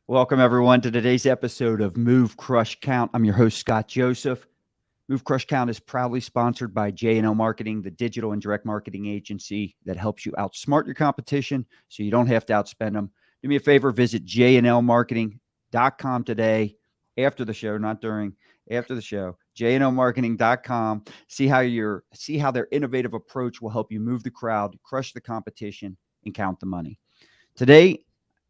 Welcome, everyone, to today's episode of Move, Crush, Count. I'm your host, Scott Joseph. Move, Crush, Count is proudly sponsored by J&L Marketing, the digital and direct marketing agency that helps you outsmart your competition so you don't have to outspend them. Do me a favor, visit jnlmarketing.com today after the show, not during, after the show, jnlmarketing.com. See how their innovative approach will help you move the crowd, crush the competition, and count the money. Today,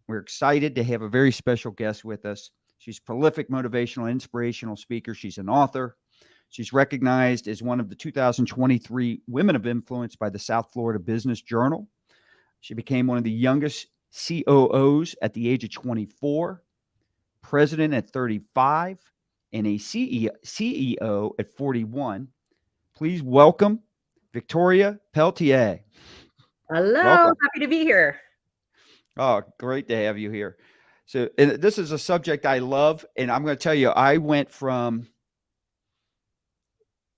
we're excited to have a very special guest with us. She's a prolific motivational, inspirational speaker. She's an author. She's recognized as one of the 2023 Women of Influence by the South Florida Business Journal. She became one of the youngest COOs at the age of 24, president at 35, and a CEO at 41. Please welcome Victoria Pelletier. Hello, Welcome. happy to be here. Oh, great to have you here. So this is a subject I love, and I'm going to tell you, I went from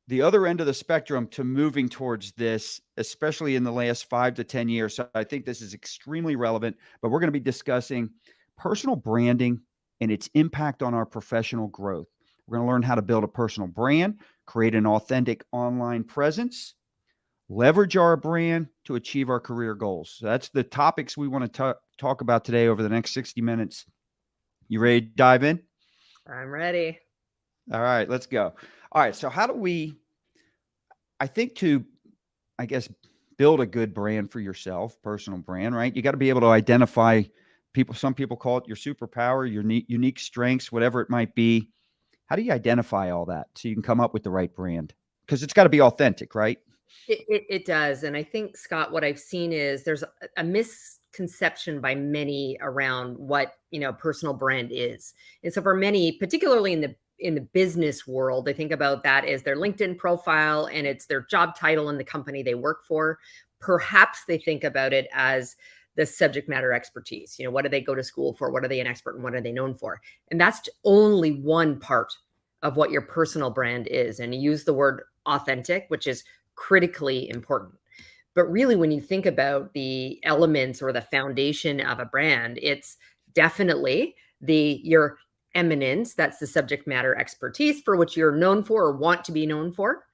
the other end of the spectrum to moving towards this, especially in the last 5 to 10 years. So I think this is extremely relevant, but we're going to be discussing personal branding and its impact on our professional growth. We're going to learn how to build a personal brand, create an authentic online presence, leverage our brand to achieve our career goals. So that's the topics we want to talk about today over the next 60 minutes. You ready to dive in? I'm ready. All right, let's go. All right, so how do we, I think build a good brand for yourself, personal brand, right? You got to be able to identify people. Some people call it your superpower, your unique strengths, whatever it might be. How do you identify all that so you can come up with the right brand? Because it's got to be authentic, right? It does. And I think, Scott, what I've seen is there's a misconception by many around what, personal brand is. And so for many, particularly in the business world, they think about that as their LinkedIn profile and it's their job title in the company they work for. Perhaps they think about it as the subject matter expertise. What do they go to school for? What are they an expert in? What are they known for? And that's only one part of what your personal brand is. And you use the word authentic, which is critically important. But really, when you think about the elements or the foundation of a brand, it's definitely your eminence. That's the subject matter expertise for which you're known for or want to be known for.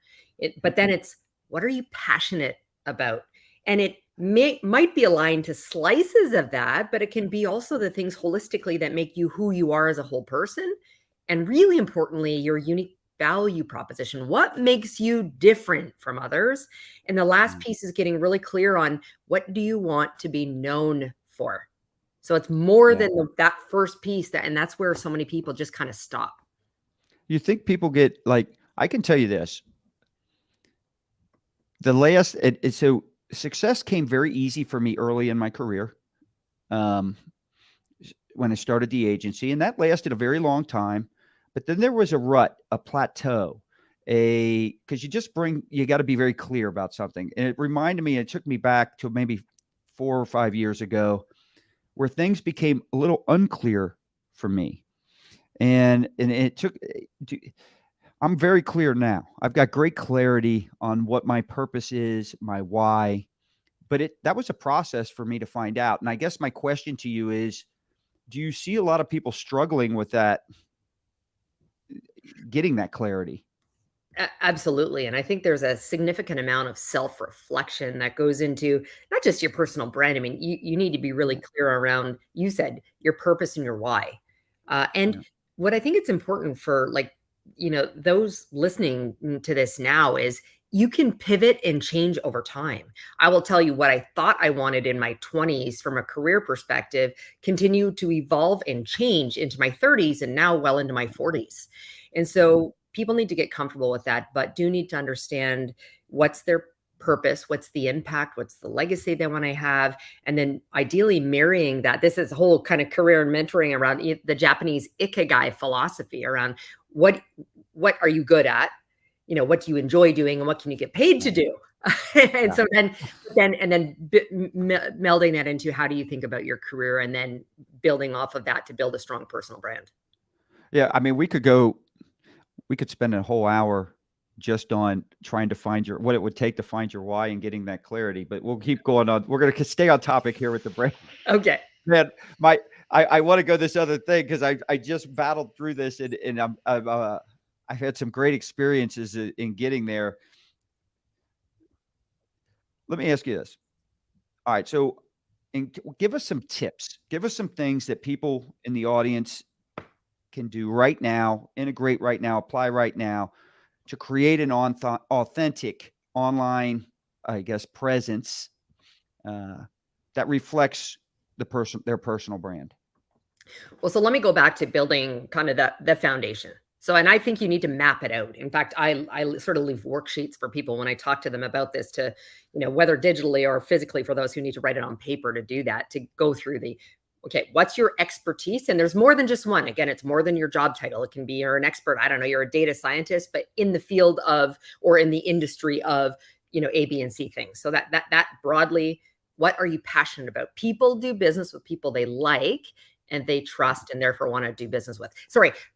But then it's, what are you passionate about? And it might be aligned to slices of that, but it can be also the things holistically that make you who you are as a whole person. And really importantly, your unique value proposition. What makes you different from others? And the last piece is getting really clear on what do you want to be known for? So it's more than that first piece, and that's where so many people just kind of stop. You think people get I can tell you this. So success came very easy for me early in my career when I started the agency, and that lasted a very long time. But then there was a rut, a plateau, because you got to be very clear about something. And it reminded me, it took me back to maybe 4 or 5 years ago where things became a little unclear for me. And I'm very clear now. I've got great clarity on what my purpose is, my why, but that was a process for me to find out. And I guess my question to you is, do you see a lot of people struggling with that, getting that clarity? Absolutely. And I think there's a significant amount of self-reflection that goes into not just your personal brand. I mean, you need to be really clear around, you said, your purpose and your why. What I think it's important for those listening to this now is you can pivot and change over time. I will tell you what I thought I wanted in my 20s from a career perspective, continue to evolve and change into my 30s and now well into my 40s. And so people need to get comfortable with that, but do need to understand what's their purpose, what's the impact, what's the legacy they want to have, and then ideally marrying that. This is a whole kind of career and mentoring around the Japanese ikigai philosophy around what are you good at, what do you enjoy doing, and what can you get paid to do. And so then melding that into how do you think about your career, and then building off of that to build a strong personal brand. Yeah, I mean, we could spend a whole hour just on trying to find what it would take to find your why and getting that clarity, but we'll keep going on. We're going to stay on topic here with the brand. Okay. Man, I want to go this other thing because I just battled through this and I've had some great experiences in getting there. Let me ask you this. All right, so give us some tips. Give us some things that people in the audience can do right now, integrate right now, apply right now to create an authentic online, I guess, presence that reflects their personal brand. Well, so let me go back to building kind of the foundation. So, and I think you need to map it out. In fact, I sort of leave worksheets for people when I talk to them about this to, whether digitally or physically for those who need to write it on paper to do that, to go through okay, what's your expertise? And there's more than just one. Again, it's more than your job title. It can be you're an expert. I don't know, you're a data scientist, but in the field of, or in the industry of, A, B, and C things. So that broadly, what are you passionate about? People do business with people they like and they trust and therefore want to do business with.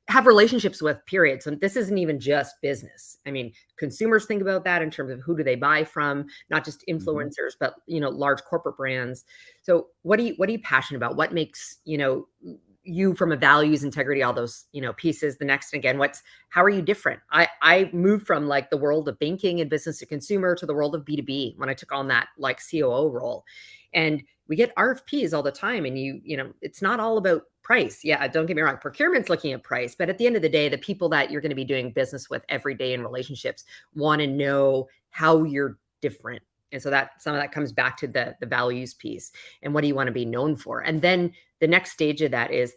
Have relationships with, period. So this isn't even just business. I mean, consumers think about that in terms of who do they buy from, not just influencers, but, large corporate brands. So what are you passionate about? What makes, you from a values, integrity, all those, pieces. The next, again, how are you different? I moved from like the world of banking and business to consumer to the world of B2B when I took on that like COO role. And we get RFPs all the time, and it's not all about price. Yeah, don't get me wrong. Procurement's looking at price, but at the end of the day, the people that you're going to be doing business with every day in relationships want to know how you're different. And so that some of that comes back to the values piece and what do you want to be known for? And then the next stage of that is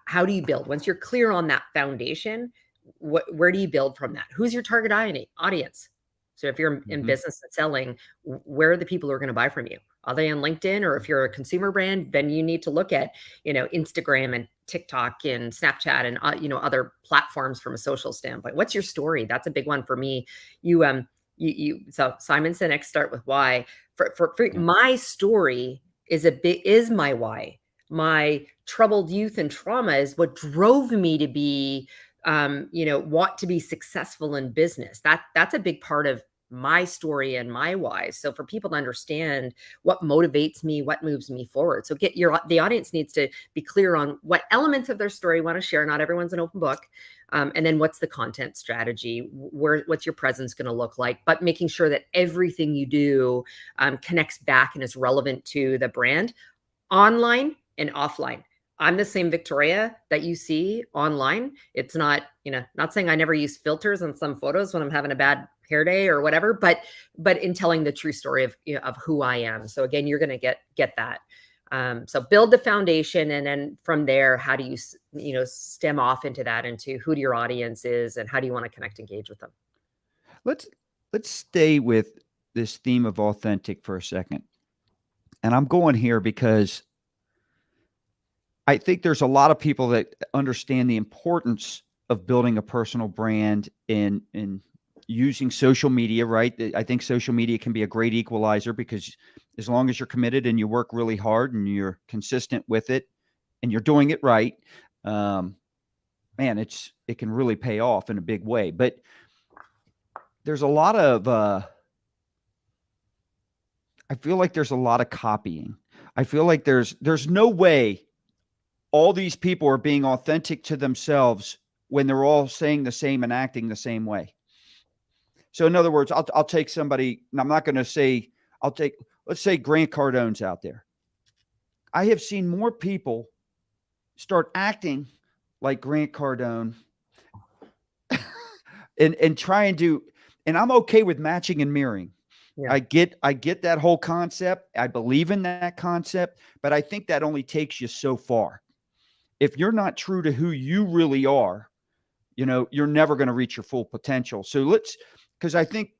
how do you build? Once you're clear on that foundation, where do you build from that? Who's your target audience? So if you're in business and selling, where are the people who are going to buy from you? Are they on LinkedIn? Or if you're a consumer brand, then you need to look at, Instagram and TikTok and Snapchat and, other platforms from a social standpoint. What's your story? That's a big one for me. So Simon Sinek, start with why. For my story is my why. My troubled youth and trauma is what drove me to be, want to be successful in business. That's a big part of my story and my why. So for people to understand what motivates me, what moves me forward. So the audience needs to be clear on what elements of their story want to share. Not everyone's an open book. And then what's the content strategy? What's your presence going to look like? But making sure that everything you do connects back and is relevant to the brand, online and offline. I'm the same Victoria that you see online. It's not, not saying I never use filters on some photos when I'm having a bad hair day or whatever, but in telling the true story of who I am. So again, you're going to get that. So build the foundation, and then from there, how do you, stem off into who your audience is and how do you want to connect, engage with them? Let's stay with this theme of authentic for a second. And I'm going here because I think there's a lot of people that understand the importance of building a personal brand in using social media, right? I think social media can be a great equalizer because as long as you're committed and you work really hard and you're consistent with it and you're doing it right, man, it can really pay off in a big way. But there's a lot of I feel like there's a lot of copying. I feel like there's no way all these people are being authentic to themselves when they're all saying the same and acting the same way. So in other words, I'll take somebody, and I'm not going to say, let's say Grant Cardone's out there. I have seen more people start acting like Grant Cardone and try and do, and I'm okay with matching and mirroring. Yeah. I get that whole concept. I believe in that concept, but I think that only takes you so far. If you're not true to who you really are, you're never going to reach your full potential. So because I think,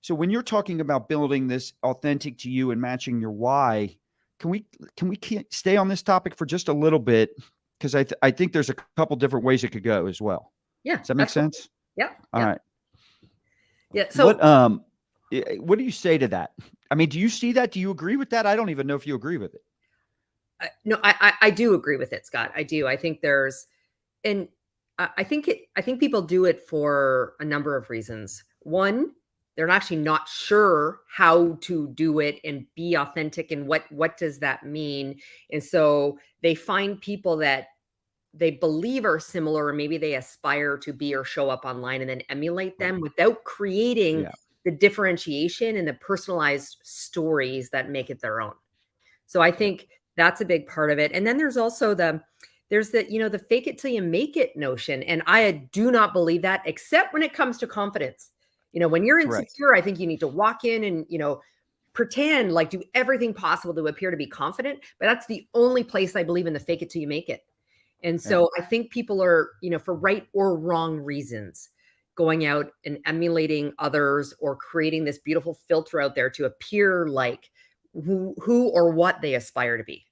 so when you're talking about building this authentic to you and matching your why, can we stay on this topic for just a little bit? Because I think there's a couple different ways it could go as well. Yeah. Does that make sense? Yeah. All right. Yeah. So what do you say to that? I mean, do you see that? Do you agree with that? I don't even know if you agree with it. No, I do agree with it, Scott. I do. I think I think people do it for a number of reasons. One, they're actually not sure how to do it and be authentic, and what does that mean. And so they find people that they believe are similar, or maybe they aspire to be or show up online, and then emulate them without creating Yeah. the differentiation and the personalized stories that make it their own. So I Yeah. think that's a big part of it. And then there's also there's the fake it till you make it notion. And I do not believe that, except when it comes to confidence. When you're Right. insecure, I think you need to walk in and, pretend, like, do everything possible to appear to be confident. But that's the only place I believe in the fake it till you make it. And Yeah. so I think people are, for right or wrong reasons, going out and emulating others or creating this beautiful filter out there to appear like who or what they aspire to be.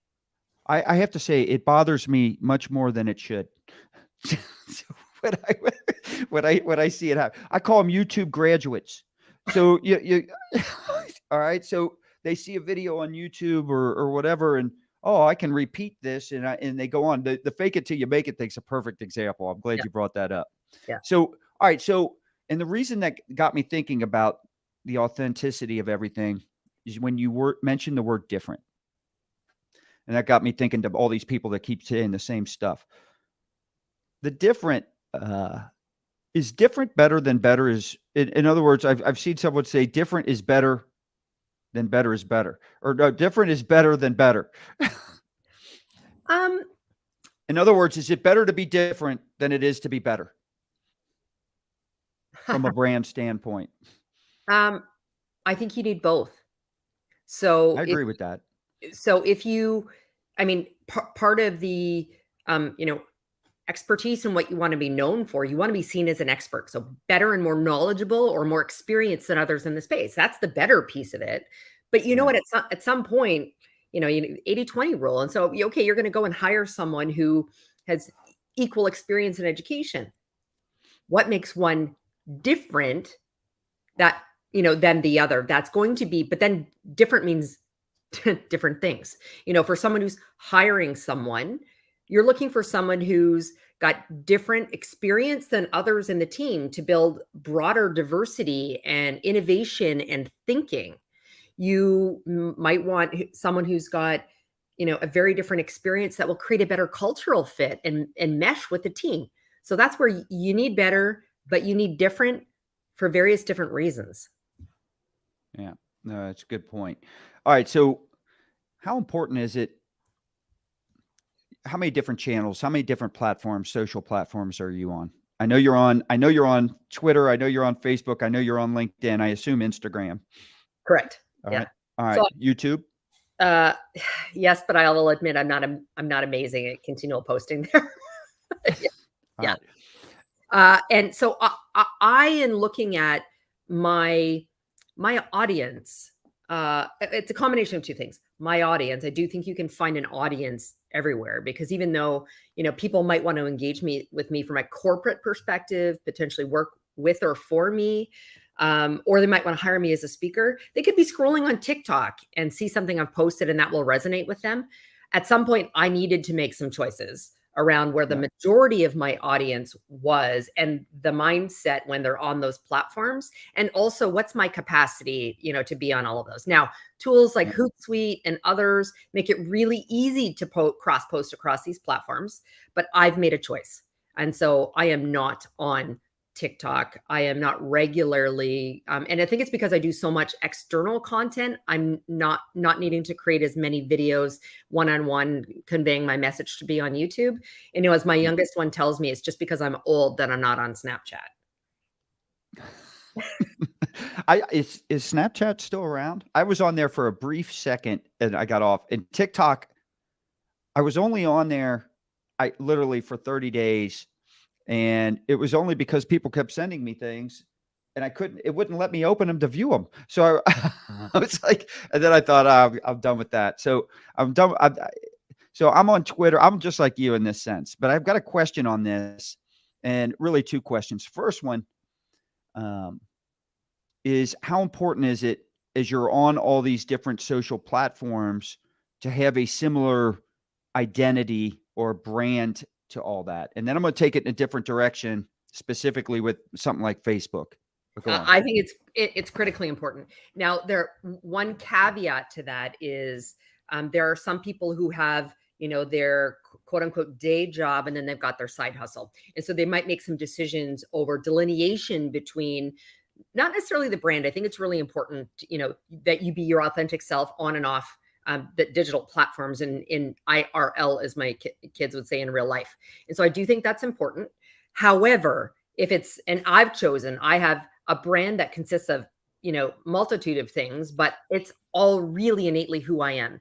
I have to say it bothers me much more than it should. So when I when I see it happen, I call them YouTube graduates. So you all right. So they see a video on YouTube or whatever, and oh, I can repeat this, and they go on. The fake it till you make it thing's a perfect example. I'm glad Yeah. you brought that up. Yeah. So all right. So and the reason that got me thinking about the authenticity of everything is when you mentioned the word different. And that got me thinking of all these people that keep saying the same stuff. The different is different better than better is. In other words, I've seen someone say different is better than better is better, or no, different is better than better. Um, In other words, is it better to be different than it is to be better from a brand standpoint? I think you need both. I So agree with that. if you, I mean, part of the, expertise and what you want to be known for, you want to be seen as an expert. So better and more knowledgeable or more experienced than others in the space. That's the better piece of it. But you know Yeah. what? At some point, 80/20 rule. And so, okay, you're going to go and hire someone who has equal experience in education. What makes one different that, than the other? That's going to be, but then different means different things. For someone who's hiring someone, you're looking for someone who's got different experience than others in the team to build broader diversity and innovation and thinking. You might want someone who's got, a very different experience that will create a better cultural fit and mesh with the team. So that's where you need better, but you need different for various different reasons. Yeah. No, that's a good point. All right. So how important is it? How many different channels, how many different platforms, social platforms are you on? I know you're on Twitter. I know you're on Facebook. I know you're on LinkedIn. I assume Instagram. Correct. All Yeah. right. All right. So YouTube. Uh, yes, but I will admit I'm not amazing at continual posting there. Yeah. All Yeah. right. And so I am looking at my audience. It's a combination of two things. My audience, I do think you can find an audience everywhere, because even though, people might want to engage with me from a corporate perspective, potentially work with or for me, or they might want to hire me as a speaker, they could be scrolling on TikTok and see something I've posted and that will resonate with them. At some point, I needed to make some choices around where the Yeah. majority of my audience was, and the mindset when they're on those platforms, and also what's my capacity, to be on all of those. Now, tools like Yeah. Hootsuite and others make it really easy to cross post across these platforms, but I've made a choice. And so I am not on TikTok. I am not regularly, and I think it's because I do so much external content. I'm not needing to create as many videos one-on-one conveying my message to be on YouTube. And as my youngest one tells me, it's just because I'm old that I'm not on Snapchat. Is Snapchat still around? I was on there for a brief second and I got off. And TikTok, I was only on there I literally for 30 days. And it was only because people kept sending me things and it wouldn't let me open them to view them. So I was like, and then I thought, I'm done with that. So I'm done. So I'm on Twitter. I'm just like you in this sense, but I've got a question on this, and really two questions. First one is how important is it as you're on all these different social platforms to have a similar identity or brand to all that? And then I'm going to take it in a different direction, specifically with something like Facebook. But go on. I think it's critically important. Now, one caveat to that is there are some people who have, their quote unquote day job, and then they've got their side hustle. And so they might make some decisions over delineation between not necessarily the brand. I think it's really important, that you be your authentic self on and off the digital platforms and in IRL, as my kids would say, in real life. And so I do think that's important. However, I have a brand that consists of, multitude of things, but it's all really innately who I am.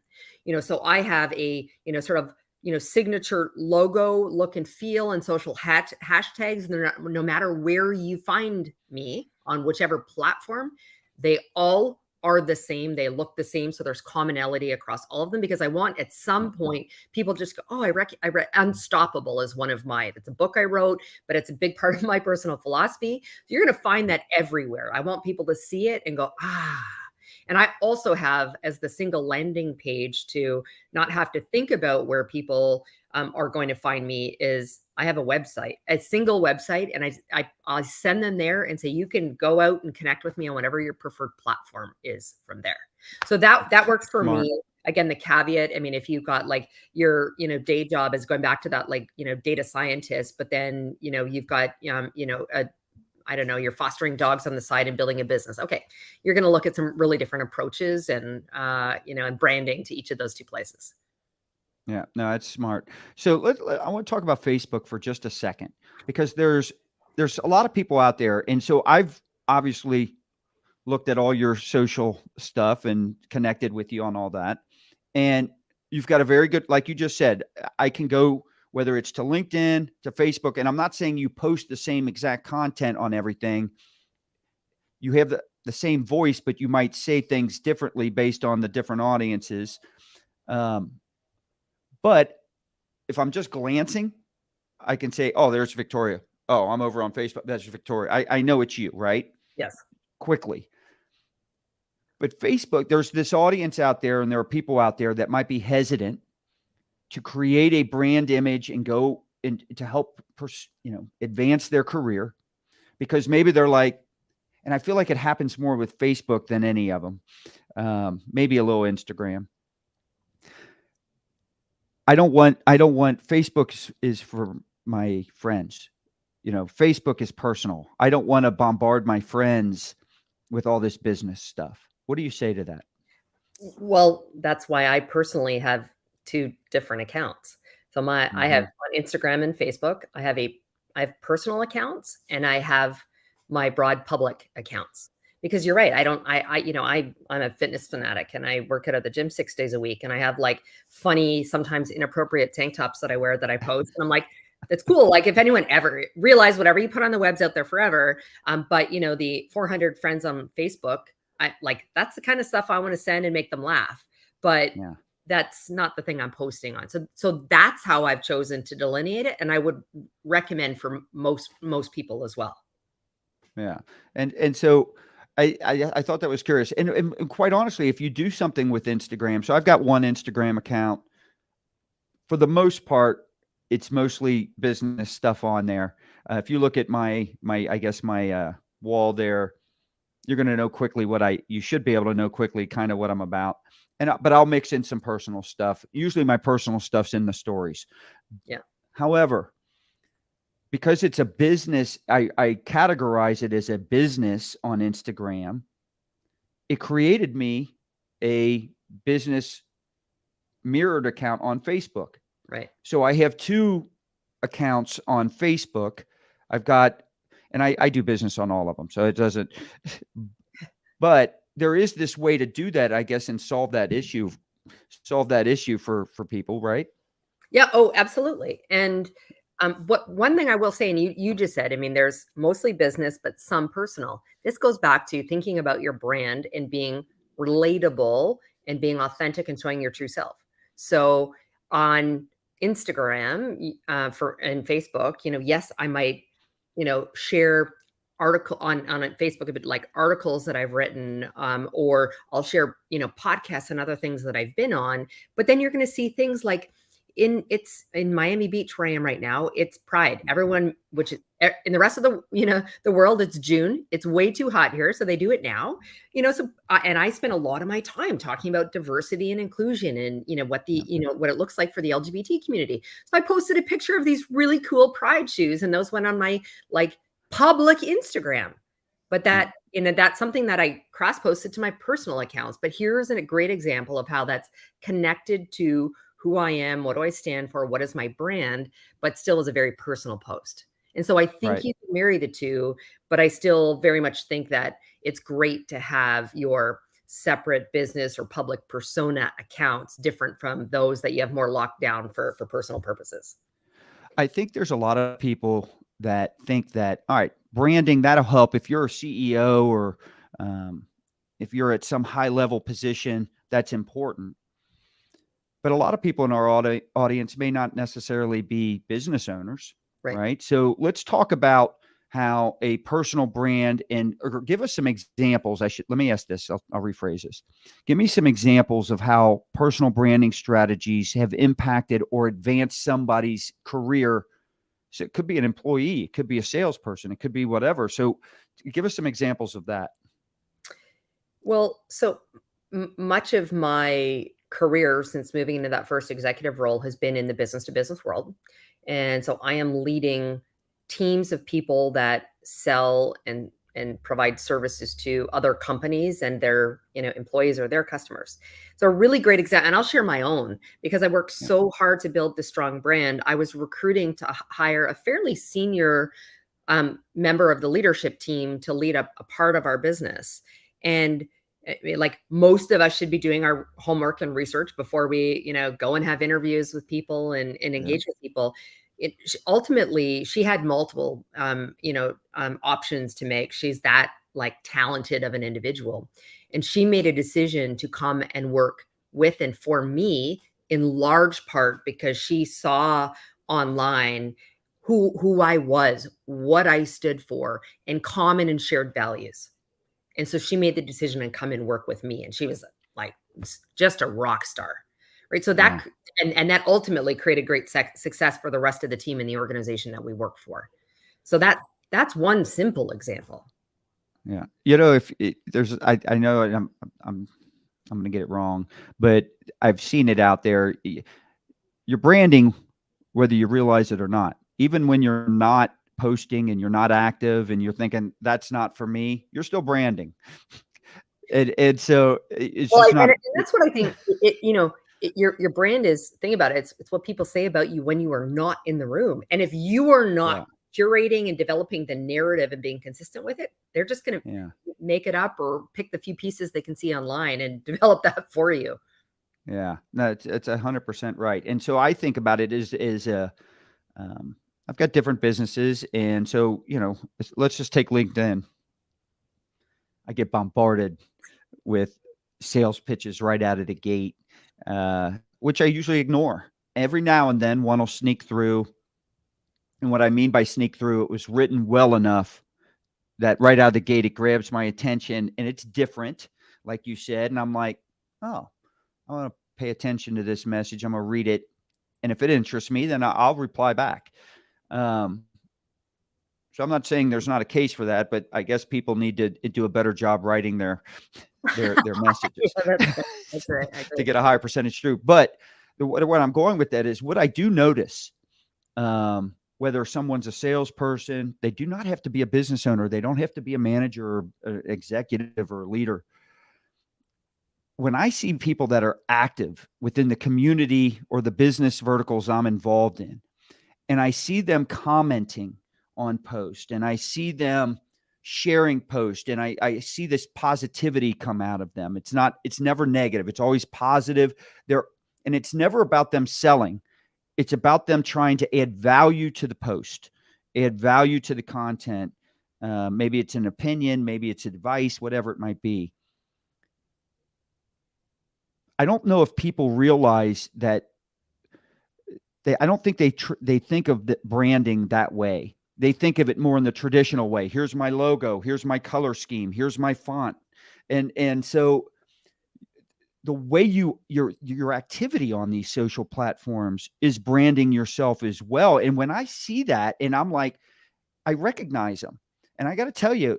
So I have a, sort of, signature logo, look and feel, and social hashtags. No matter where you find me on whichever platform, they all are the same. They look the same. So there's commonality across all of them, because I want at some point people just go, oh, I read Unstoppable is one of it's a book I wrote, but it's a big part of my personal philosophy. So you're going to find that everywhere. I want people to see it and go, ah. And I also have, as the single landing page, to not have to think about where people are going to find me, is I have a single website, and I send them there and say, you can go out and connect with me on whatever your preferred platform is from there. So that works for me. Again, the caveat, I mean, if you've got like your, day job is going back to that, like, data scientist, but then, you've got, I don't know, you're fostering dogs on the side and building a business. Okay. You're going to look at some really different approaches and, and branding to each of those two places. Yeah, no, that's smart. So I want to talk about Facebook for just a second, because there's a lot of people out there. And so I've obviously looked at all your social stuff and connected with you on all that. And you've got a very good, like you just said, I can go, whether it's to LinkedIn, to Facebook, and I'm not saying you post the same exact content on everything. You have the same voice, but you might say things differently based on the different audiences. But if I'm just glancing, I can say, oh, there's Victoria. Oh, I'm over on Facebook. That's Victoria. I know it's you, right? Yes. Quickly. But Facebook, there's this audience out there, and there are people out there that might be hesitant to create a brand image and go in to help, advance their career, because maybe they're like, and I feel like it happens more with Facebook than any of them. Maybe a little Instagram. I don't want Facebook is for my friends. Facebook is personal. I don't want to bombard my friends with all this business stuff. What do you say to that? Well, that's why I personally have two different accounts. So I have on Instagram and Facebook, I have personal accounts, and I have my broad public accounts. Because you're right. I'm a fitness fanatic, and I work out at the gym 6 days a week. And I have like funny, sometimes inappropriate tank tops that I wear that I post. And I'm like, that's cool. Like, if anyone ever realize whatever you put on the web's out there forever. But the 400 friends on Facebook, that's the kind of stuff I want to send and make them laugh. But that's not the thing I'm posting on. So that's how I've chosen to delineate it. And I would recommend for most people as well. Yeah. And so I thought that was curious. And quite honestly, if you do something with Instagram, so I've got one Instagram account. For the most part, it's mostly business stuff on there. If you look at my wall there, you're going to know quickly you should be able to know quickly kind of what I'm about. But I'll mix in some personal stuff. Usually my personal stuff's in the stories. Yeah. However, because it's a business, I categorize it as a business on Instagram. It created me a business mirrored account on Facebook. Right. So I have two accounts on Facebook. I've got, and I do business on all of them, so it doesn't, but there is this way to do that, I guess, and solve that issue for people, right? Yeah. Oh, absolutely. And one thing I will say, and you just said, I mean, there's mostly business, but some personal. This goes back to thinking about your brand and being relatable and being authentic and showing your true self. So on Instagram and Facebook, yes, I might, share article on Facebook, a bit like articles that I've written, or I'll share, podcasts and other things that I've been on. But then you're going to see things like, it's in Miami Beach where I am right now. It's Pride. Everyone, which In the rest of the world, it's June. It's way too hot here, so they do it now. So and I spend a lot of my time talking about diversity and inclusion, and what it looks like for the LGBT community. So I posted a picture of these really cool pride shoes, and those went on my like public Instagram. But that's something that I cross posted to my personal accounts. But here's a great example of how that's connected to who I am, what do I stand for, what is my brand, but still is a very personal post. And so I think you can marry the two, but I still very much think that it's great to have your separate business or public persona accounts different from those that you have more locked down for personal purposes. I think there's a lot of people that think that, all right, branding, that'll help if you're a CEO or if you're at some high level position, that's important. But a lot of people in our audience may not necessarily be business owners, right? So let's talk about how a personal brand or give us some examples. Let me ask this. I'll rephrase this. Give me some examples of how personal branding strategies have impacted or advanced somebody's career. So it could be an employee, it could be a salesperson, it could be whatever. So give us some examples of that. Well, so much of my career since moving into that first executive role has been in the business to business world. And so I am leading teams of people that sell and provide services to other companies and their employees or their customers. So a really great example, and I'll share my own because I worked so hard to build this strong brand. I was recruiting to hire a fairly senior member of the leadership team to lead a part of our business. And like most of us should be doing our homework and research before we, go and have interviews with people and engage with people. Ultimately, she had multiple, options to make. She's that like talented of an individual. And she made a decision to come and work with and for me in large part because she saw online who I was, what I stood for, and common and shared values. And so she made the decision to come and work with me. And she was like just a rock star. Right. So that and that ultimately created great success for the rest of the team in the organization that we work for. So that's one simple example. Yeah. I know I'm going to get it wrong, but I've seen it out there. Your branding, whether you realize it or not, even when you're not posting and you're not active and you're thinking that's not for me, you're still branding. And so it's just not. And that's what I think. Your brand is. Think about it. It's what people say about you when you are not in the room. And if you are not curating and developing the narrative and being consistent with it, they're just going to make it up or pick the few pieces they can see online and develop that for you. Yeah, no, it's 100% right. And so I think about it as I've got different businesses. And so, let's just take LinkedIn. I get bombarded with sales pitches right out of the gate, which I usually ignore. Every now and then one will sneak through. And what I mean by sneak through, it was written well enough that right out of the gate, it grabs my attention and it's different, like you said. And I'm like, oh, I want to pay attention to this message. I'm going to read it. And if it interests me, then I'll reply back. So I'm not saying there's not a case for that, but I guess people need to do a better job writing their messages that's right. to get a higher percentage through. But what I'm going with that is what I do notice, whether someone's a salesperson, they do not have to be a business owner. They don't have to be a manager or executive or leader. When I see people that are active within the community or the business verticals I'm involved in, and I see them commenting on posts and I see them sharing posts and I see this positivity come out of them. It's never negative. It's always positive. And it's never about them selling. It's about them trying to add value to the post, add value to the content. Maybe it's an opinion, maybe it's advice, whatever it might be. I don't know if people realize that I don't think they think of the branding that way. They think of it more in the traditional way. Here's my logo. Here's my color scheme. Here's my font. And so the way your activity on these social platforms is branding yourself as well. And when I see that and I'm like, I recognize them. And I got to tell you,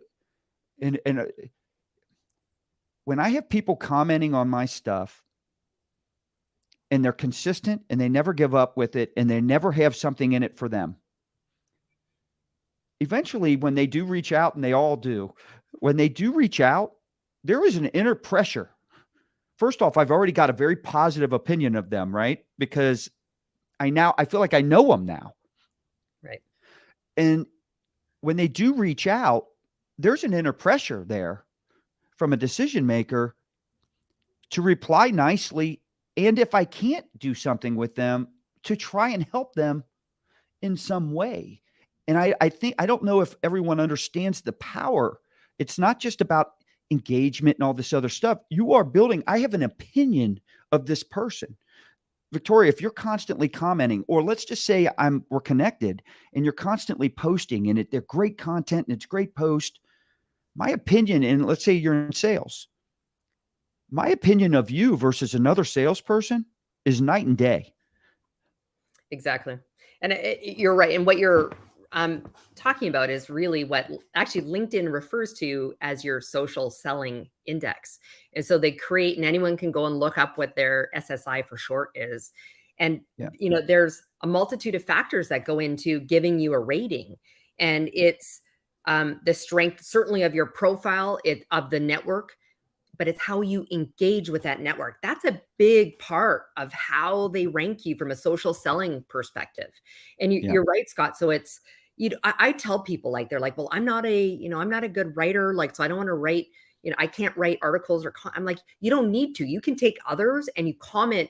when I have people commenting on my stuff and they're consistent and they never give up with it and they never have something in it for them, eventually when they do reach out, and they all do, when they do reach out, there is an inner pressure. First off, I've already got a very positive opinion of them, right? Because I feel like I know them now. Right. And when they do reach out, there's an inner pressure there from a decision maker to reply nicely. And if I can't do something with them, to try and help them in some way. And I think, I don't know if everyone understands the power. It's not just about engagement and all this other stuff. You are building, I have an opinion of this person. Victoria, if you're constantly commenting, or let's just say we're connected and you're constantly posting and they're great content and it's great post, my opinion, and let's say you're in sales, my opinion of you versus another salesperson is night and day. Exactly. And you're right. And what you're talking about is really what actually LinkedIn refers to as your social selling index. And so they create, and anyone can go and look up what their SSI for short is. And, there's a multitude of factors that go into giving you a rating. And it's the strength, certainly, of your profile, of the network, but it's how you engage with that network. That's a big part of how they rank you from a social selling perspective. And you're right, Scott. So it's, I tell people, like, they're like, well, I'm not a good writer. Like, so I don't want to write, I can't write articles I'm like, you don't need to. You can take others and you comment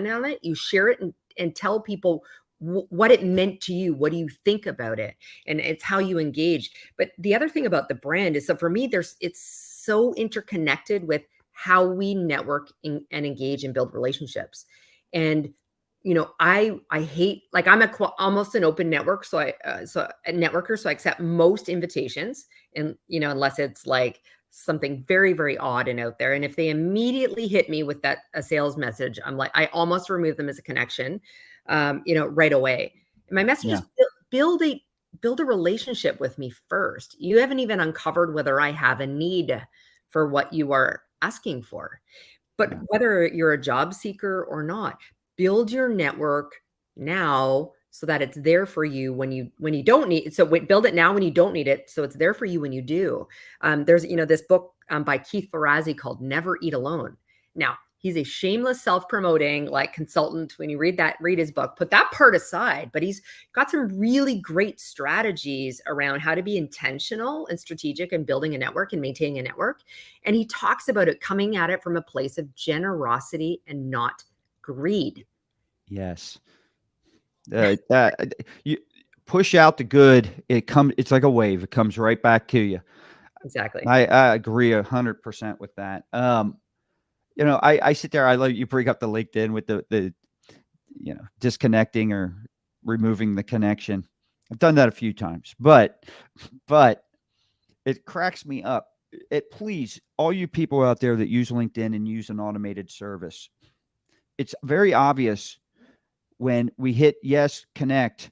on it, you share it and tell people what it meant to you. What do you think about it? And it's how you engage. But the other thing about the brand is, so for me, it's so interconnected with how we network and engage and build relationships. And, I hate, like, I'm almost an open network. So a networker. So I accept most invitations, and, unless it's like something very, very odd and out there. And if they immediately hit me with a sales message, I'm like, I almost remove them as a connection, right away. And my message is build a relationship with me first. You haven't even uncovered whether I have a need for what you are asking for. But whether you're a job seeker or not, build your network now so that it's there for you when you don't need it. So build it now when you don't need it, so it's there for you when you do. There's this book by Keith Ferrazzi called Never Eat Alone. Now, he's a shameless self-promoting consultant. When you read his book, put that part aside, but he's got some really great strategies around how to be intentional and strategic in building a network and maintaining a network. And he talks about it coming at it from a place of generosity and not greed. Yes. You push out the good. It's like a wave. It comes right back to you. Exactly. I agree 100% with that. I sit there. I love you bring up the LinkedIn with the disconnecting or removing the connection. I've done that a few times, but it cracks me up. Please, all you people out there that use LinkedIn and use an automated service, it's very obvious when we hit yes, connect,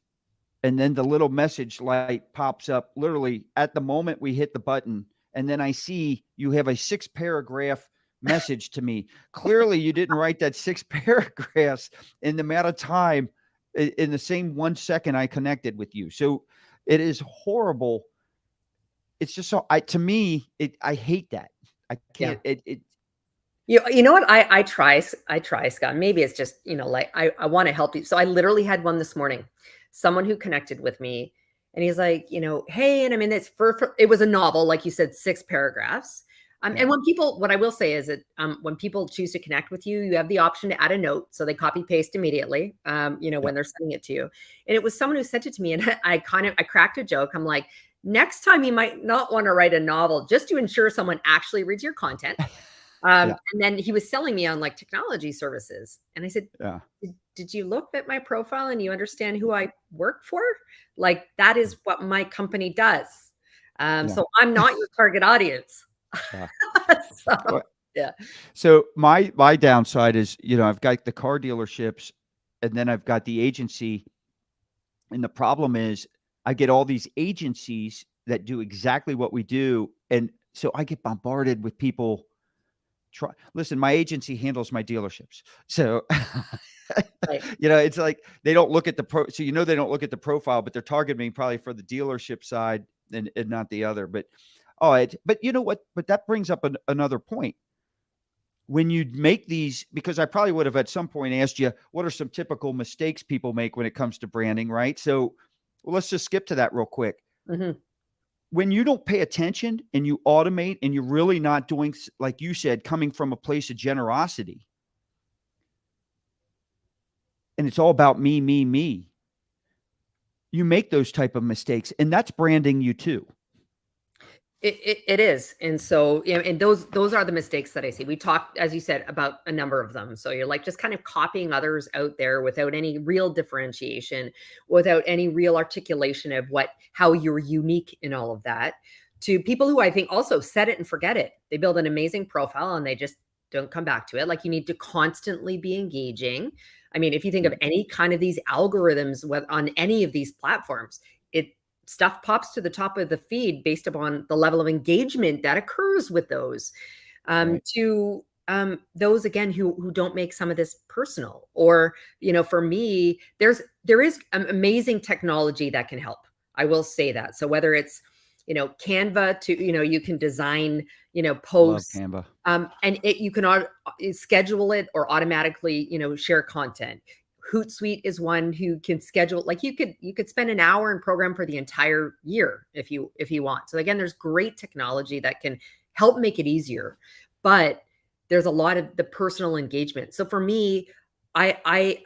and then the little message light pops up literally at the moment we hit the button. And then I see you have a 6-paragraph message to me. Clearly, you didn't write that 6 paragraphs in the amount of time in the same 1 second I connected with you. So it is horrible. It's just so I hate that. I can't. You know what? I try, Scott. Maybe it's just, I want to help you. So I literally had one this morning, someone who connected with me, and he's like, hey, and I mean, it was a novel, like you said, 6 paragraphs. And what I will say is that when people choose to connect with you, you have the option to add a note. So they copy paste immediately, when they're sending it to you. And it was someone who sent it to me, and I cracked a joke. I'm like, next time you might not want to write a novel just to ensure someone actually reads your content. And then he was selling me on technology services. And I said, did you look at my profile and you understand who I work for? That is what my company does. So I'm not your target audience. So my downside is, I've got the car dealerships and then I've got the agency. And the problem is I get all these agencies that do exactly what we do. And so I get bombarded with people. Listen, my agency handles my dealerships. So, Right. it's like they don't look at so they don't look at the profile, but they're targeting me probably for the dealership side and not the other. But but you know what? But that brings up another point. When you make these, because I probably would have at some point asked you, what are some typical mistakes people make when it comes to branding, right? So let's just skip to that real quick. Mm-hmm. When you don't pay attention and you automate and you're really not doing, like you said, coming from a place of generosity, and it's all about me, you make those type of mistakes, and that's branding you too. It is. And so, and those are the mistakes that I see. We talked, as you said, about a number of them. So you're like just kind of copying others out there without any real differentiation, without any real articulation of how you're unique in all of that, to people who I think also set it and forget it. They build an amazing profile and they just don't come back to it. Like, you need to constantly be engaging. I mean, if you think of any kind of these algorithms on any of these platforms, stuff pops to the top of the feed based upon the level of engagement that occurs with those. Right. To those, again, who don't make some of this personal, or for me, there is amazing technology that can help. I will say that. So whether it's Canva, to you can design posts, Love Canva. and you can schedule it or automatically share content. Hootsuite is one who can schedule, like you could spend an hour and program for the entire year if you want. So again, there's great technology that can help make it easier, but there's a lot of the personal engagement. So for me, I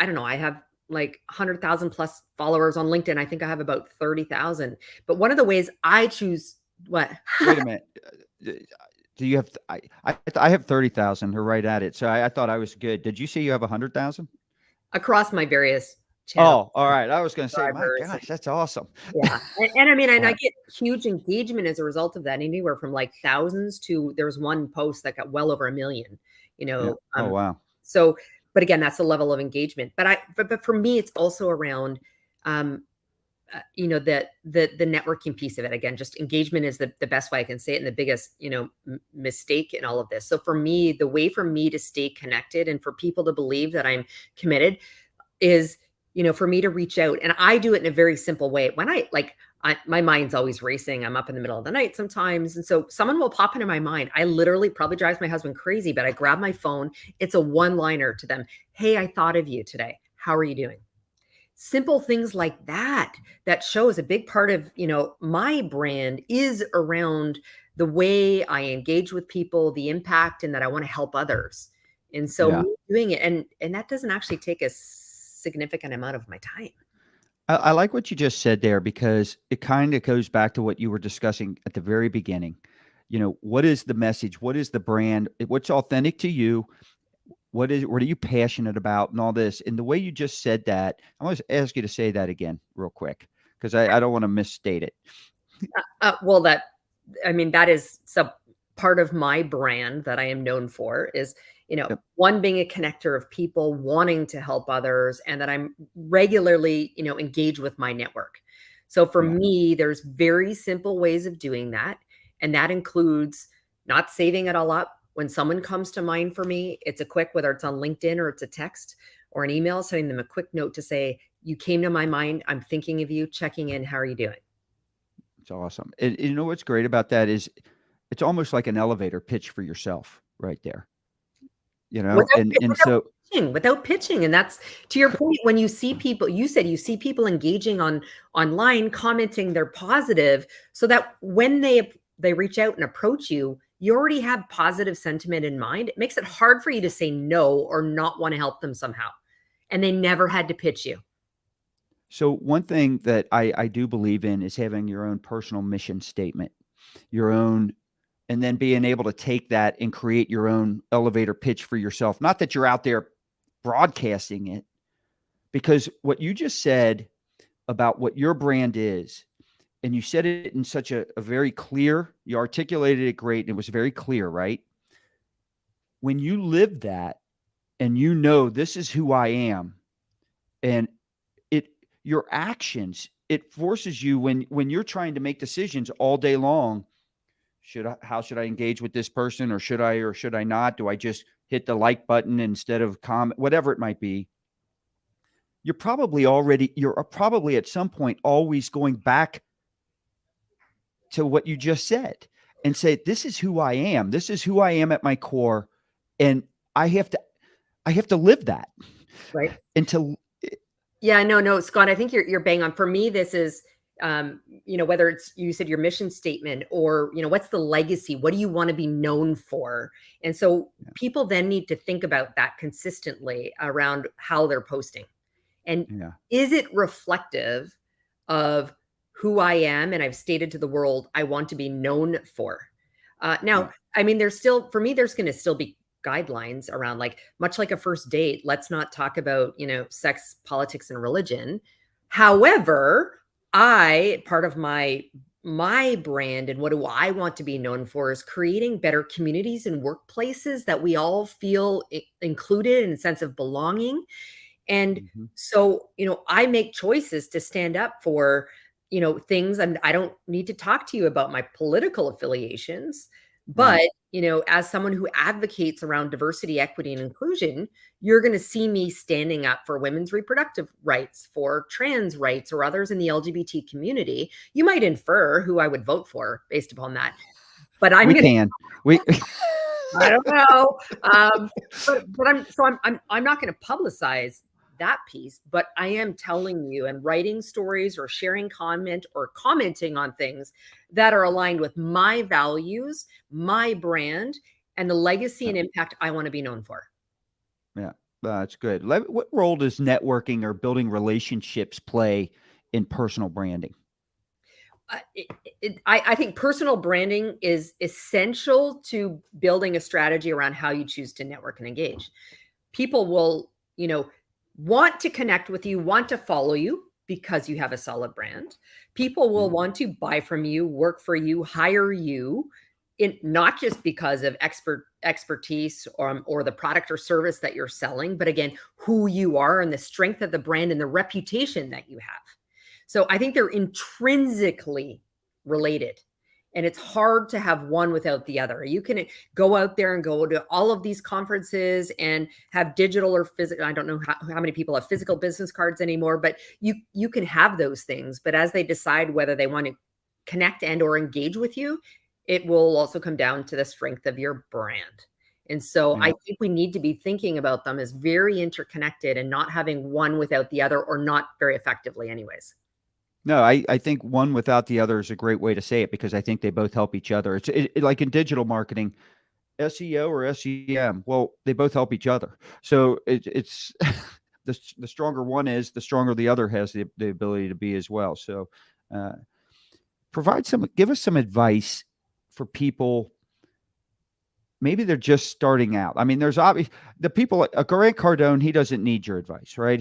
don't know, I have like 100,000 plus followers on LinkedIn. I think I have about 30,000. But one of the ways I choose what? Wait a minute. Do you have? I have 30,000. We're right at it. So I thought I was good. Did you say you have 100,000? Across my various channels. Oh, all right. I was going to say, my Subscribers gosh, that's awesome. Yeah. And I mean, and I Wow. get huge engagement as a result of that, anywhere from like thousands to, there was one post that got well over 1 million, Yeah. Oh, wow. so, but again, that's the level of engagement. But for me, it's also around, the networking piece of it. Again, just engagement is the best way I can say it, and the biggest, mistake in all of this. So for me, the way for me to stay connected and for people to believe that I'm committed is, for me to reach out. And I do it in a very simple way. When my mind's always racing. I'm up in the middle of the night sometimes. And so someone will pop into my mind. I literally, probably drives my husband crazy, but I grab my phone. It's a one-liner to them. Hey, I thought of you today. How are you doing? Simple things like that shows a big part of, my brand is around the way I engage with people, the impact, and that I want to help others. And so Yeah. me doing it, and that doesn't actually take a significant amount of my time. I like what you just said there, because it kind of goes back to what you were discussing at the very beginning. What is the message? What is the brand? What's authentic to you? What are you passionate about, and all this? And the way you just said that, I want to ask you to say that again real quick, because I don't want to misstate it. Well, that is part of my brand that I am known for is, Yep. one, being a connector of people wanting to help others, and that I'm regularly, engaged with my network. So for Yeah. me, there's very simple ways of doing that. And that includes not saving it all up. When someone comes to mind for me, it's a quick, whether it's on LinkedIn or it's a text or an email, sending them a quick note to say, you came to my mind. I'm thinking of you, checking in. How are you doing? It's awesome. And you know what's great about that is it's almost like an elevator pitch for yourself right there. Without pitching. And that's, to your point, when you see people, you said you see people engaging online, commenting, they're positive, so that when they reach out and approach you, you already have positive sentiment in mind. It makes it hard for you to say no or not want to help them somehow. And they never had to pitch you. So one thing that I do believe in is having your own personal mission statement, and then being able to take that and create your own elevator pitch for yourself. Not that you're out there broadcasting it, because what you just said about what your brand is, and you said it in such a very clear, you articulated it great, and it was very clear, right? When you live that and this is who I am, and your actions it forces you when you're trying to make decisions all day long. How should I engage with this person, or should I not? Do I just hit the like button instead of comment, whatever it might be? You're probably at some point always going back to what you just said and say, this is who I am. This is who I am at my core. And I have to live that. Right. Until. Yeah, no, Scott, I think you're bang on. For me, this is, whether it's, you said your mission statement, or, what's the legacy? What do you want to be known for? And so people then need to think about that consistently around how they're posting. And is it reflective of who I am? And I've stated to the world, I want to be known for. Now, I mean, there's going to still be guidelines around, like, much like a first date, let's not talk about, sex, politics, and religion. However, part of my brand and what do I want to be known for is creating better communities and workplaces that we all feel included in a sense of belonging. And so, I make choices to stand up for, things, and I don't need to talk to you about my political affiliations, but, as someone who advocates around diversity, equity, and inclusion, you're going to see me standing up for women's reproductive rights, for trans rights, or others in the LGBT community. You might infer who I would vote for based upon that, but I don't know. But I'm not going to publicize that piece, but I am telling you and writing stories or sharing comment or commenting on things that are aligned with my values, my brand, and the legacy and impact I want to be known for. Yeah, that's good. What role does networking or building relationships play in personal branding? I think personal branding is essential to building a strategy around how you choose to network and engage. People will, want to connect with you, want to follow you because you have a solid brand. People will want to buy from you, work for you, hire you, not just because of expertise or the product or service that you're selling, but again, who you are and the strength of the brand and the reputation that you have. So I think they're intrinsically related. And it's hard to have one without the other. You can go out there and go to all of these conferences and have digital or physical. I don't know how many people have physical business cards anymore, but you can have those things. But as they decide whether they want to connect and or engage with you, it will also come down to the strength of your brand. And so I think we need to be thinking about them as very interconnected and not having one without the other, or not very effectively anyways. No, I think one without the other is a great way to say it, because I think they both help each other. It's like in digital marketing, SEO or SEM. Well, they both help each other. So it's the stronger one is, the stronger the other has the ability to be as well. So give us some advice for people. Maybe they're just starting out. I mean, there's obvious the people, Grant Cardone, he doesn't need your advice, right?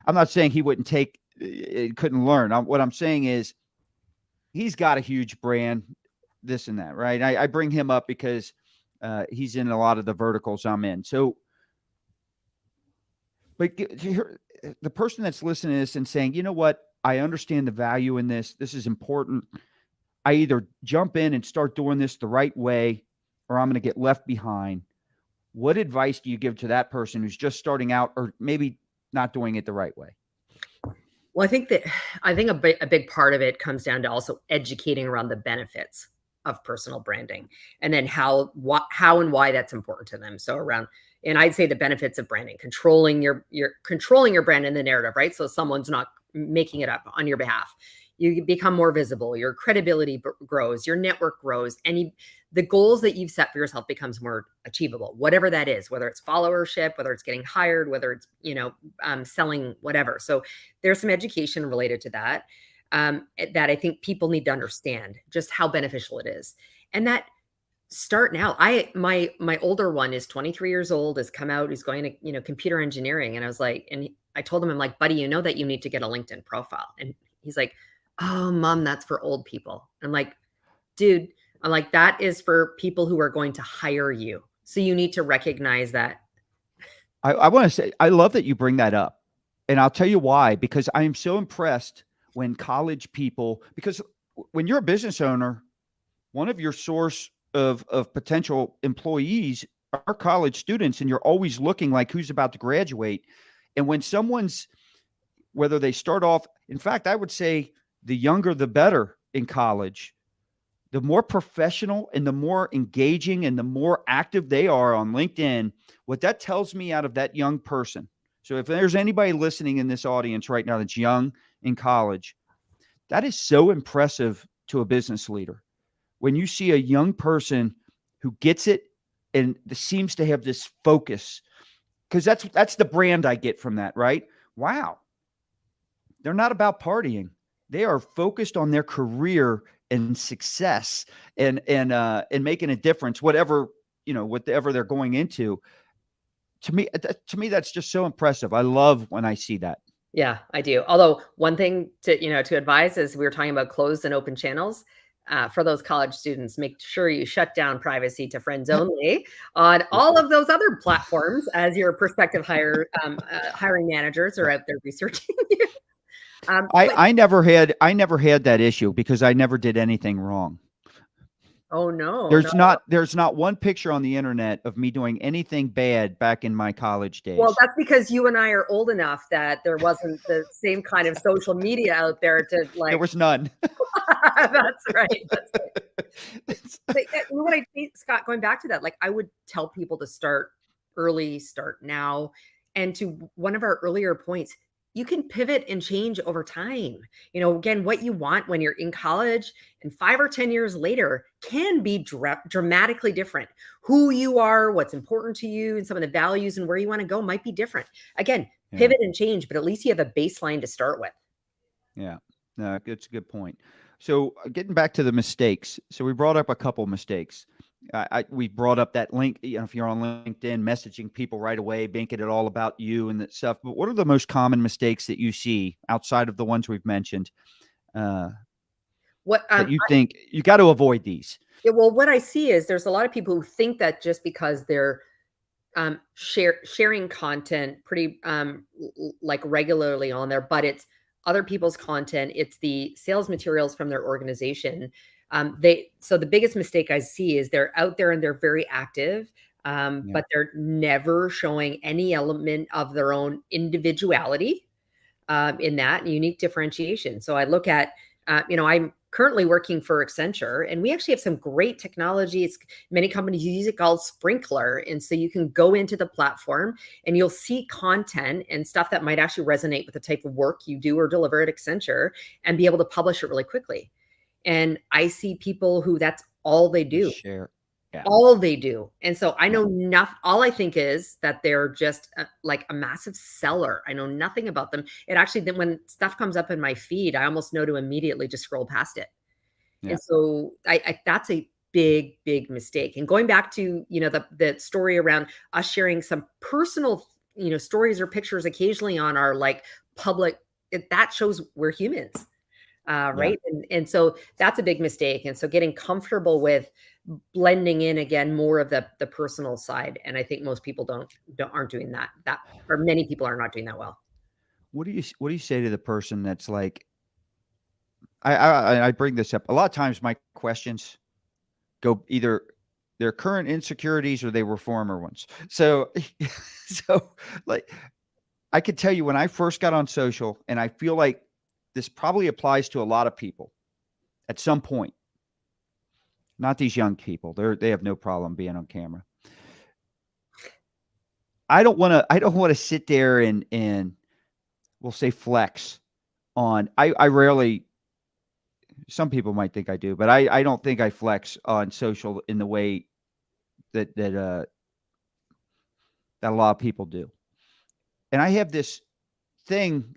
I'm not saying he wouldn't take it, couldn't learn. What I'm saying is he's got a huge brand, this and that, right? I bring him up because he's in a lot of the verticals I'm in. So, but the person that's listening to this and saying, you know what, I understand the value in this. This is important. I either jump in and start doing this the right way, or I'm going to get left behind. What advice do you give to that person who's just starting out, or maybe not doing it the right way? Well, I think a big part of it comes down to also educating around the benefits of personal branding, and then how and why that's important to them. So and I'd say the benefits of branding, controlling your brand in the narrative, right? So someone's not making it up on your behalf. You become more visible, your credibility grows, your network grows, and the goals that you've set for yourself becomes more achievable, whatever that is, whether it's followership, whether it's getting hired, whether it's, selling, whatever. So there's some education related to that, that I think people need to understand just how beneficial it is. And that starting out, my older one is 23 years old, has come out, he's going to, computer engineering. And I was like, I told him, I'm like, buddy, you know that you need to get a LinkedIn profile. And he's like, oh, Mom, that's for old people. I'm like, dude, that is for people who are going to hire you. So you need to recognize that. I want to say, I love that you bring that up. And I'll tell you why, because I am so impressed when college people, because when you're a business owner, one of your source of potential employees are college students, and you're always looking like who's about to graduate. And when someone's, whether they start off, in fact, I would say the younger the better in college, the more professional and the more engaging and the more active they are on LinkedIn, what that tells me out of that young person. So if there's anybody listening in this audience right now that's young in college, that is so impressive to a business leader. When you see a young person who gets it and seems to have this focus, because that's the brand I get from that, right? Wow. They're not about partying. They are focused on their career and success and making a difference, whatever they're going into. To me, that's just so impressive. I love when I see that. Yeah, I do. Although one thing to advise is we were talking about closed and open channels. For those college students, make sure you shut down privacy to friends only on all of those other platforms as your prospective hiring managers are out there researching you. I never had that issue because I never did anything wrong. Oh no. There's not one picture on the internet of me doing anything bad back in my college days. Well, that's because you and I are old enough that there wasn't the same kind of social media out there to like. There was none. That's right. But you know what I think, Scott, going back to that, like I would tell people to start early, start now. And to one of our earlier points, you can pivot and change over time. Again, what you want when you're in college and 5 or 10 years later can be dramatically different. Who you are, what's important to you, and some of the values and where you want to go might be different. Again, pivot and change, but at least you have a baseline to start with. Yeah, no, it's a good point. So getting back to the mistakes. So we brought up a couple mistakes. We brought up that link, if you're on LinkedIn, messaging people right away, making it all about you and that stuff. But what are the most common mistakes that you see outside of the ones we've mentioned? That you think you got to avoid these? Yeah, well, what I see is there's a lot of people who think that just because they're sharing content pretty like regularly on there, but it's other people's content, it's the sales materials from their organization. So the biggest mistake I see is they're out there and they're very active, but they're never showing any element of their own individuality in that unique differentiation. So I look at, I'm currently working for Accenture, and we actually have some great technology. Many companies use it called Sprinkler. And so you can go into the platform and you'll see content and stuff that might actually resonate with the type of work you do or deliver at Accenture and be able to publish it really quickly. And I see people who that's all they do. Share. Yeah. All they do. And so I know nothing. All I think is that they're just like a massive seller. I know nothing about them. It actually, then when stuff comes up in my feed, I almost know to immediately just scroll past it. Yeah. And so I that's a big, big mistake. And going back to, the story around us sharing some personal, stories or pictures occasionally on our like public, that shows we're humans. Right. Yeah. And so that's a big mistake. And so getting comfortable with blending in again, more of the personal side. And I think most people aren't doing that, or many people are not doing that well. What do you say to the person that's like, I bring this up a lot of times. My questions go either their current insecurities or they were former ones. So like I could tell you when I first got on social, and I feel like this probably applies to a lot of people at some point. Not these young people. They have no problem being on camera. I don't want to sit there and we'll say flex on. I rarely. Some people might think I do, but I don't think I flex on social in the way that a lot of people do. And I have this thing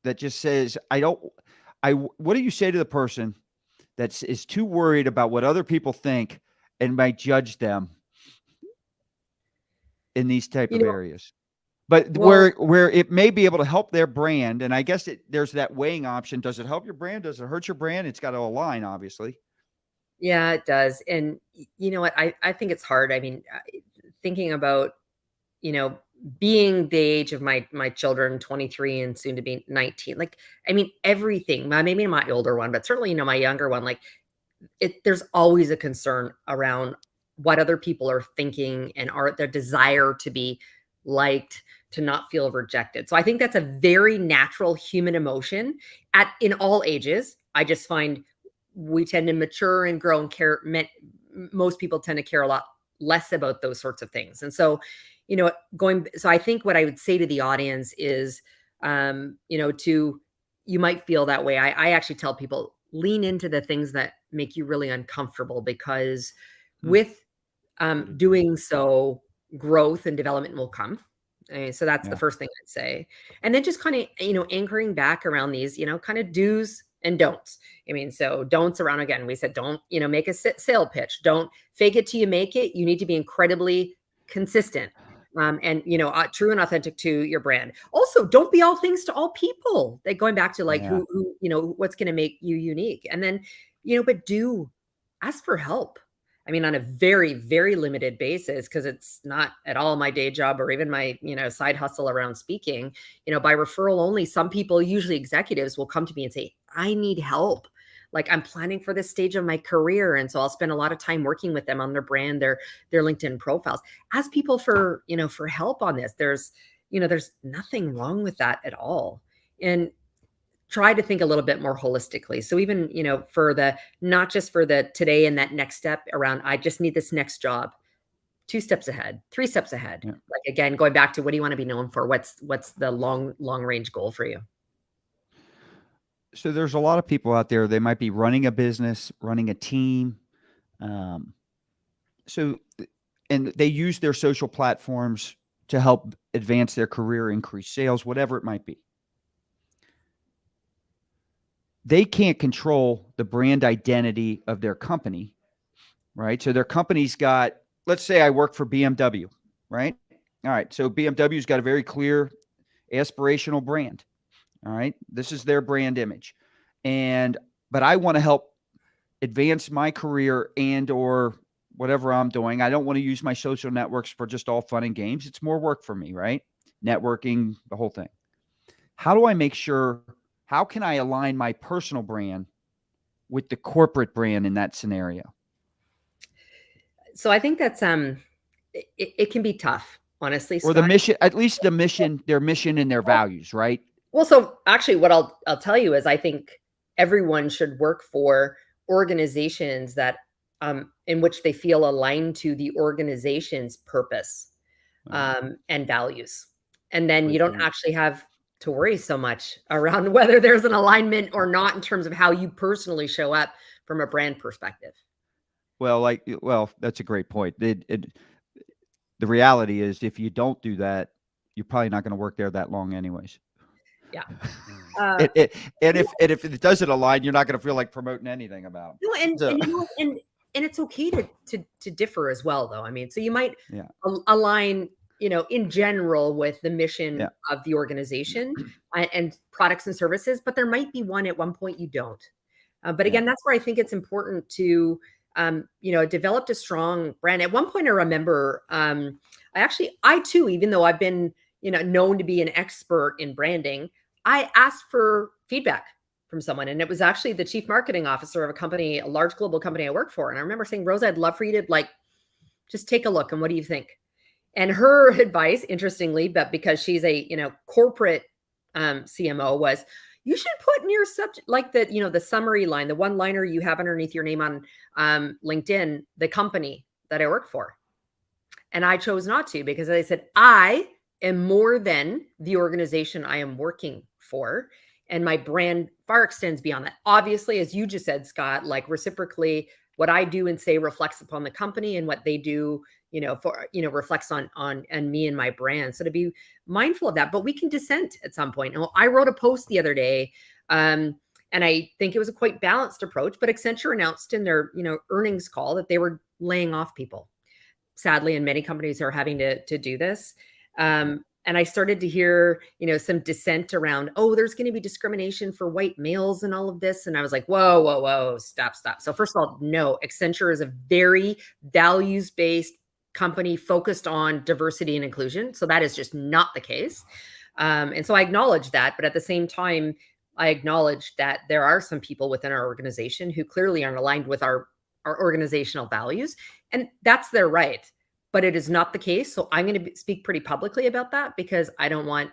that just says what do you say to the person that is too worried about what other people think and might judge them in these type of areas? But where it may be able to help their brand, and I guess there's that weighing option. Does it help your brand? Does it hurt your brand? It's got to align, obviously. Yeah, it does. And you know what? I think it's hard. I mean, thinking about, being the age of my children, 23 and soon to be 19, like, I mean, everything, maybe my older one, but certainly, my younger one, like, there's always a concern around what other people are thinking and their desire to be liked, to not feel rejected. So I think that's a very natural human emotion in all ages. I just find we tend to mature and grow and care. Most people tend to care a lot less about those sorts of things. And so, so I think what I would say to the audience is, you might feel that way. I actually tell people, lean into the things that make you really uncomfortable, because with doing so, growth and development will come. So that's the first thing I'd say. And then just kind of, anchoring back around these, kind of do's and don'ts. I mean, so don'ts around, again, we said, don't, make a sale pitch. Don't fake it till you make it. You need to be incredibly consistent. And true and authentic to your brand. Also, don't be all things to all people. Like, going back to like who what's going to make you unique. And then, but do ask for help. I mean, on a very, very limited basis, because it's not at all my day job or even my, side hustle around speaking, by referral only. Some people, usually executives, will come to me and say, I need help. Like, I'm planning for this stage of my career. And so I'll spend a lot of time working with them on their brand, their LinkedIn profiles. Ask people for, for help on this. There's nothing wrong with that at all. And try to think a little bit more holistically. So even, not just for the today and that next step around, I just need this next job, 2 steps ahead, 3 steps ahead. Yeah. Like, again, going back to, what do you want to be known for? What's the long range goal for you? So there's a lot of people out there, they might be running a business, running a team. And they use their social platforms to help advance their career, increase sales, whatever it might be. They can't control the brand identity of their company, right? So their company's got, let's say I work for BMW, right? All right. So BMW's got a very clear aspirational brand. All right. This is their brand image. But I want to help advance my career or whatever I'm doing. I don't want to use my social networks for just all fun and games. It's more work for me, right? Networking, the whole thing. How do I make sure, how can I align my personal brand with the corporate brand in that scenario? So I think that's, it can be tough, honestly, Or Scott. the mission, at least their mission and their values, right? Well, so actually what I'll tell you is, I think everyone should work for organizations that, in which they feel aligned to the organization's purpose, and values. And then you don't actually have to worry so much around whether there's an alignment or not, in terms of how you personally show up from a brand perspective. Well, that's a great point. The reality is, if you don't do that, you're probably not going to work there that long anyways. Yeah. And if it doesn't align, you're not going to feel like promoting anything about it. No, and it's okay to differ as well, though. I mean, so you might align, in general, with the mission of the organization and products and services, but there might be one at one point you don't. But again, that's where I think it's important to, developed a strong brand. At one point, I remember, I too, even though I've been, known to be an expert in branding, I asked for feedback from someone. And it was actually the chief marketing officer of a large global company I work for. And I remember saying, Rosa, I'd love for you to just take a look. And what do you think? And her advice, interestingly, but because she's a, corporate CMO, was, you should put in your subject, like the summary line, the one liner you have underneath your name on LinkedIn, the company that I work for. And I chose not to, because I said, I am more than the organization I am working for. And my brand far extends beyond that. Obviously, as you just said, Scott, reciprocally, what I do and say reflects upon the company, and what they do, reflects on me and my brand. So to be mindful of that, but we can dissent at some point. And I wrote a post the other day, and I think it was a quite balanced approach, but Accenture announced in their, earnings call that they were laying off people. Sadly, and many companies are having to do this. And I started to hear, some dissent around, there's going to be discrimination for white males and all of this. And I was like, whoa, stop. So first of all, no, Accenture is a very values-based company focused on diversity and inclusion. So that is just not the case. And so I acknowledge that, but at the same time, I acknowledge that there are some people within our organization who clearly aren't aligned with our organizational values, and that's their right. But it is not the case. So I'm going to speak pretty publicly about that because I don't want,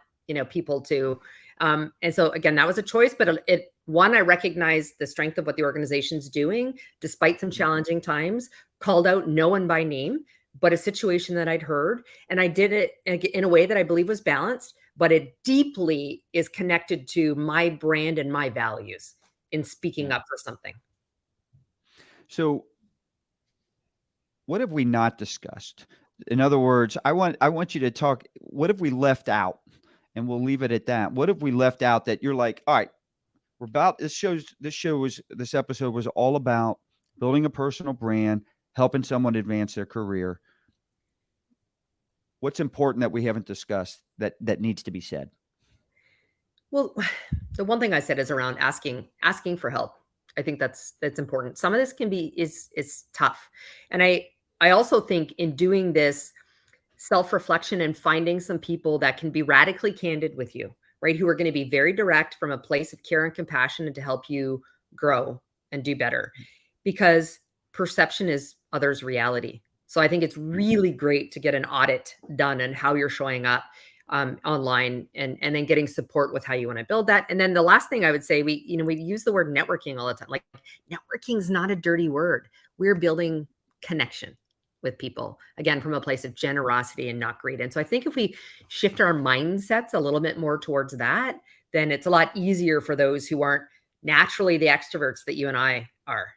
people to. And so again, that was a choice, but I recognize the strength of what the organization's doing, despite some challenging times, called out no one by name, but a situation that I'd heard. And I did it in a way that I believe was balanced, but it deeply is connected to my brand and my values in speaking up for something. So what have we not discussed? In other words, I want you to talk, what have we left out? And we'll leave it at that. What have we left out that you're like, all right, this episode was all about building a personal brand, helping someone advance their career. What's important that we haven't discussed that needs to be said? Well, the one thing I said is around asking for help. I think that's important. Some of this is tough. And I also think in doing this self-reflection and finding some people that can be radically candid with you, right? Who are going to be very direct from a place of care and compassion and to help you grow and do better, because perception is others' reality. So I think it's really great to get an audit done on how you're showing up online, and then getting support with how you want to build that. And then the last thing I would say, we use the word networking all the time. Like, networking is not a dirty word. We're building connection with people, again, from a place of generosity and not greed. And so I think if we shift our mindsets a little bit more towards that, then it's a lot easier for those who aren't naturally the extroverts that you and I are.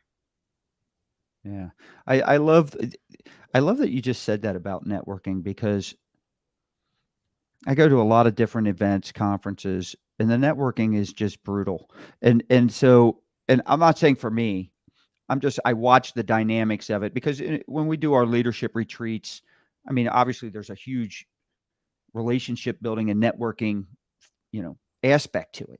Yeah. I love that you just said that about networking, because I go to a lot of different events, conferences, and the networking is just brutal. And I'm not saying for me, I watch the dynamics of it, because when we do our leadership retreats, I mean, obviously there's a huge relationship building and networking, aspect to it.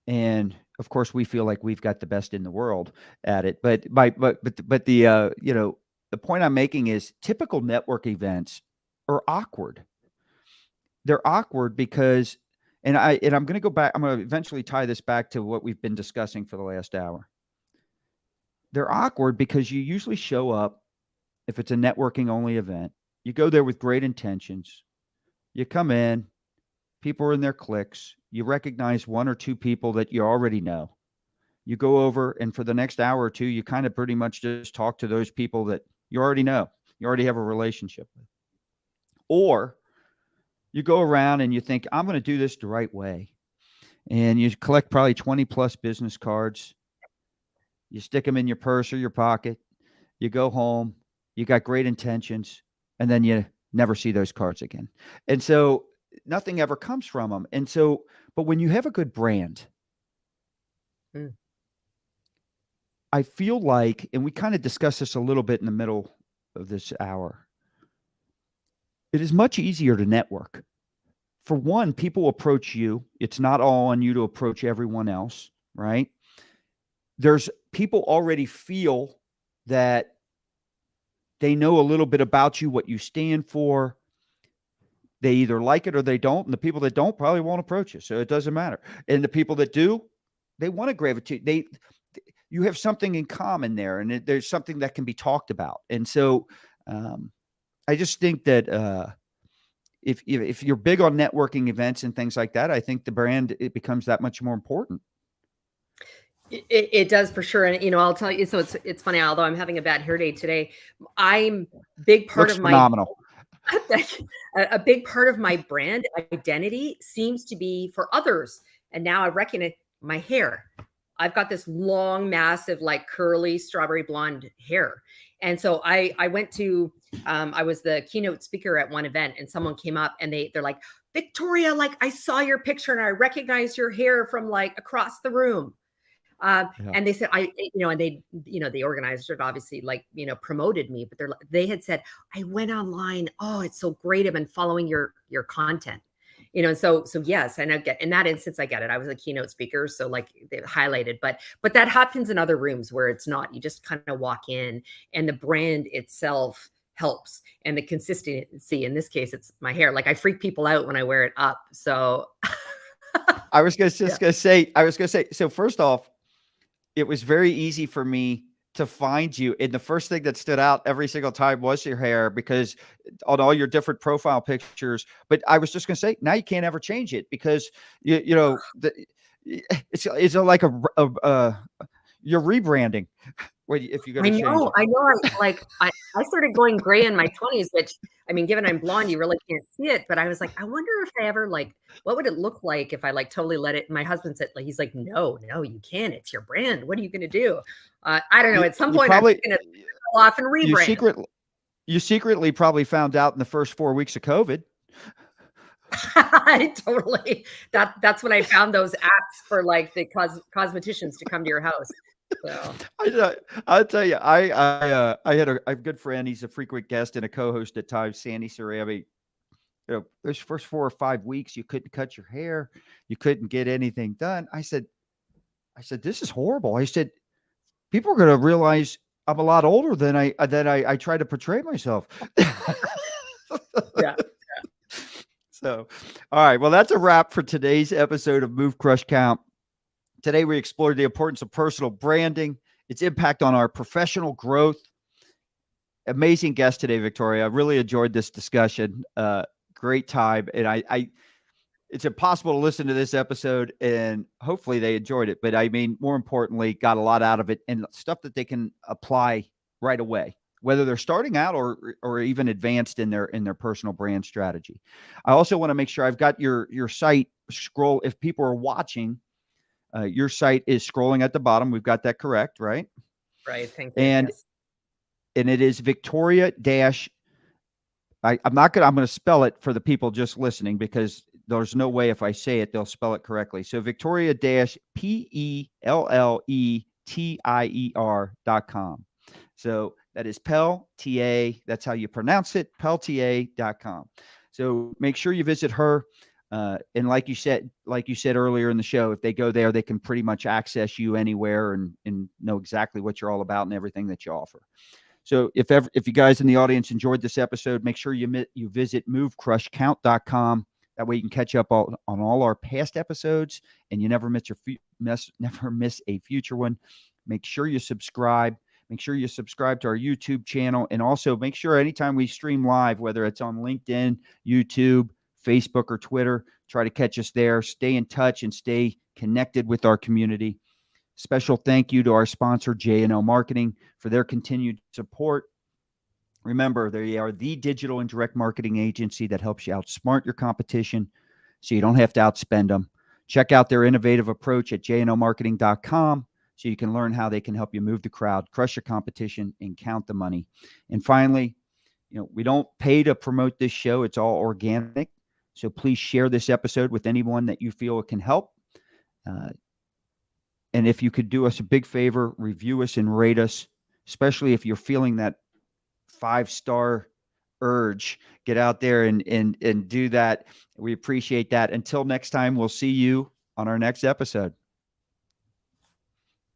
And of course we feel like we've got the best in the world at it. But the point I'm making is typical network events are awkward. They're awkward because, and I'm going to go back, I'm going to eventually tie this back to what we've been discussing for the last hour. They're awkward because you usually show up, if it's a networking only event, you go there with great intentions. You come in, people are in their cliques. You recognize one or two people that you already know. You go over, and for the next hour or two, you kind of pretty much just talk to those people that you already know, you already have a relationship with. Or you go around and you think, I'm going to do this the right way. And you collect probably 20 plus business cards. You stick them in your purse or your pocket. You go home. You got great intentions. And then you never see those cards again. And so nothing ever comes from them. And so, but when you have a good brand, I feel like, and we kind of discussed this a little bit in the middle of this hour, it is much easier to network. For one, people approach you. It's not all on you to approach everyone else, right? There's people already feel that they know a little bit about you, what you stand for. They either like it or they don't. And the people that don't probably won't approach you. So it doesn't matter. And the people that do, they want to gravitate. You have something in common there, and there's something that can be talked about. And so I just think that if you're big on networking events and things like that, I think the brand, it becomes that much more important. It does for sure. And, I'll tell you, so it's funny, although I'm having a bad hair day today, I'm big part Looks of my phenomenal. a big part of my brand identity seems to be for others. And now I recognize my hair. I've got this long, massive, like curly strawberry blonde hair. And so I went to, I was the keynote speaker at one event, and someone came up and they're like, Victoria, like I saw your picture and I recognized your hair from like across the room. And they said, and they, the organizers obviously promoted me, but they had said, I went online. Oh, it's so great. I've been following your content, so yes, and I get, in that instance, I get it. I was a keynote speaker. So like they highlighted, but that happens in other rooms where it's not, you just kind of walk in and the brand itself helps, and the consistency. In this case, it's my hair. Like I freak people out when I wear it up. So I was just yeah. gonna say. So first off, it was very easy for me to find you. And the first thing that stood out every single time was your hair, because on all your different profile pictures. But I was just going to say, now you can't ever change it, because it's like you're rebranding if you're going to change it. I know. I started going gray in my 20s, which, I mean, given I'm blonde, you really can't see it. But I was like, I wonder if I ever what would it look like if I totally let it? My husband said, he's like, no, you can't. It's your brand. What are you going to do? I don't know. At some point, I'm going to go off and rebrand. You secretly probably found out in the first 4 weeks of COVID. I totally. That's when I found those apps for the cosmeticians to come to your house. So I'll tell you, I had a good friend. He's a frequent guest and a co-host at times, Sandy Cerami. Those first 4 or 5 weeks, you couldn't cut your hair, you couldn't get anything done. I said, this is horrible. I said, people are going to realize I'm a lot older than I try to portray myself. Yeah. So, all right. Well, that's a wrap for today's episode of Move, Crush, Count. Today, we explored the importance of personal branding, its impact on our professional growth. Amazing guest today, Victoria. I really enjoyed this discussion. Great time. And it's impossible to listen to this episode and hopefully they enjoyed it. But I mean, more importantly, got a lot out of it and stuff that they can apply right away, whether they're starting out or even advanced in their personal brand strategy. I also want to make sure I've got your site scroll. If people are watching, your site is scrolling at the bottom. We've got that correct, right? Right. Thank you. And yes. And it is Victoria dash. I'm going to spell it for the people just listening, because there's no way if I say it, they'll spell it correctly. So Victoria dash Pelletier.com. So that is Pelletier. That's how you pronounce it. Pelletier.com. So make sure you visit her. And like you said earlier in the show, if they go there, they can pretty much access you anywhere and know exactly what you're all about and everything that you offer. So if you guys in the audience enjoyed this episode, make sure you visit movecrushcount.com. That way you can catch up on all our past episodes and you never miss a future one. Make sure you subscribe. Make sure you subscribe to our YouTube channel, and also make sure anytime we stream live, whether it's on LinkedIn, YouTube, Facebook, or Twitter, try to catch us there. Stay in touch and stay connected with our community. Special thank you to our sponsor, J&L Marketing, for their continued support. Remember, they are the digital and direct marketing agency that helps you outsmart your competition so you don't have to outspend them. Check out their innovative approach at jnlmarketing.com so you can learn how they can help you move the crowd, crush your competition, and count the money. And finally, we don't pay to promote this show. It's all organic. So please share this episode with anyone that you feel it can help. And if you could do us a big favor, review us and rate us, especially if you're feeling that 5-star urge. Get out there and do that. We appreciate that. Until next time, we'll see you on our next episode.